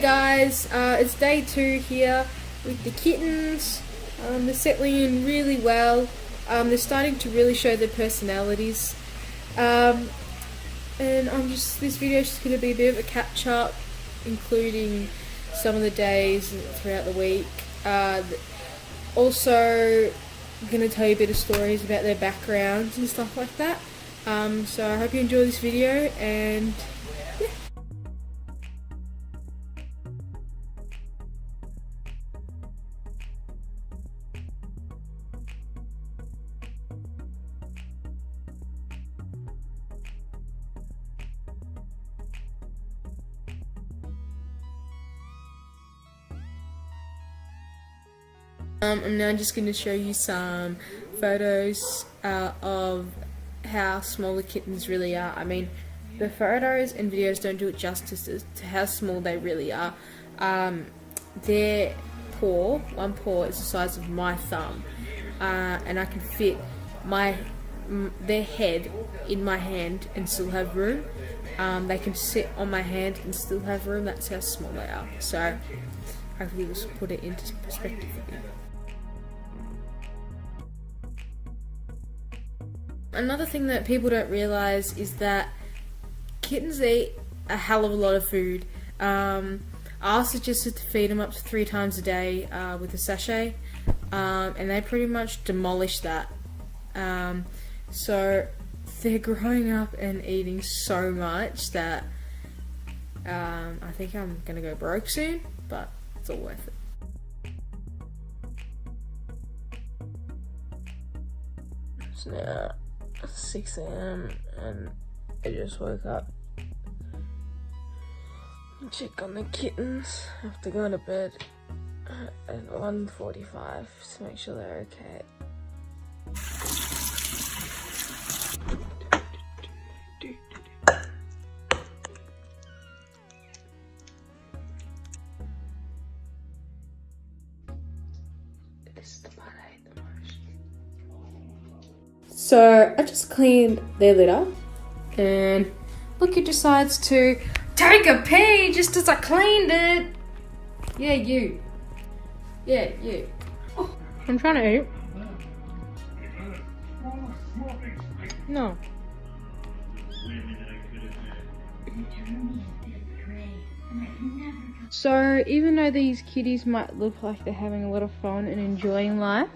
Guys, it's day 2 here with the kittens. They're settling in really well. They're starting to really show their personalities. And this video is just going to be a bit of a catch up, including some of the days throughout the week. Also, I'm going to tell you a bit of stories about their backgrounds and stuff like that. So I hope you enjoy this video, and yeah. I'm now just going to show you some photos of how small the kittens really are. I mean, the photos and videos don't do it justice as to how small they really are. Their paw, one paw is the size of my thumb, and I can fit their head in my hand and still have room. They can sit on my hand and still have room. That's how small they are. So hopefully this will put it into perspective for you. Another thing that people don't realise is that kittens eat a hell of a lot of food. I suggested to feed them up to 3 times a day with a sachet, and they pretty much demolish that. So they're growing up and eating so much that I think I'm going to go broke soon, but it's all worth it. It's now 6 AM and I just woke up. Check on the kittens. I have to go to bed at 1:45 to make sure they're okay. This is the part I hate the most. So I just cleaned their litter, and look, it decides to take a pee just as I cleaned it. Yeah, you. Yeah, you. Oh, I'm trying to eat. No. So even though these kitties might look like they're having a lot of fun and enjoying life,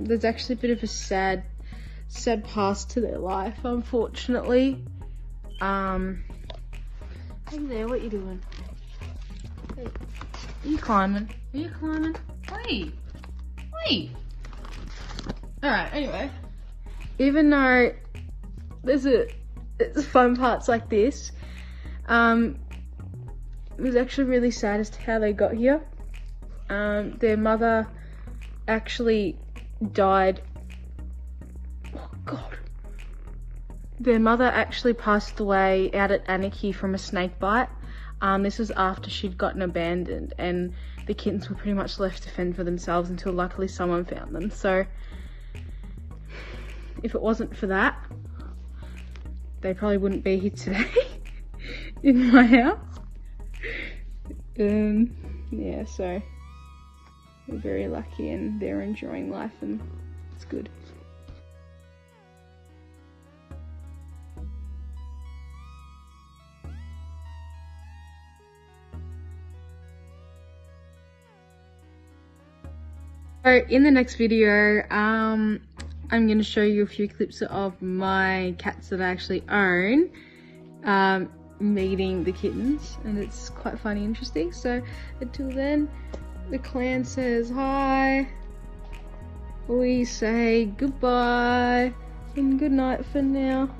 there's actually a bit of a sad past to their life, unfortunately. Hey there, what you doing? Hey, are you climbing? Are you climbing? Hey! Hey! Alright, anyway. Even though there's fun parts like this, it was actually really sad as to how they got here. Their mother actually died. Oh God. Their mother actually passed away out at Anarchy from a snake bite. This was after she'd gotten abandoned, and the kittens were pretty much left to fend for themselves until luckily someone found them. So if it wasn't for that, they probably wouldn't be here today in my house. Yeah, so we're very lucky and they're enjoying life, and it's good. So in the next video, I'm going to show you a few clips of my cats that I actually own meeting the kittens, and it's quite funny and interesting. So until then, the clan says hi, we say goodbye and good night for now.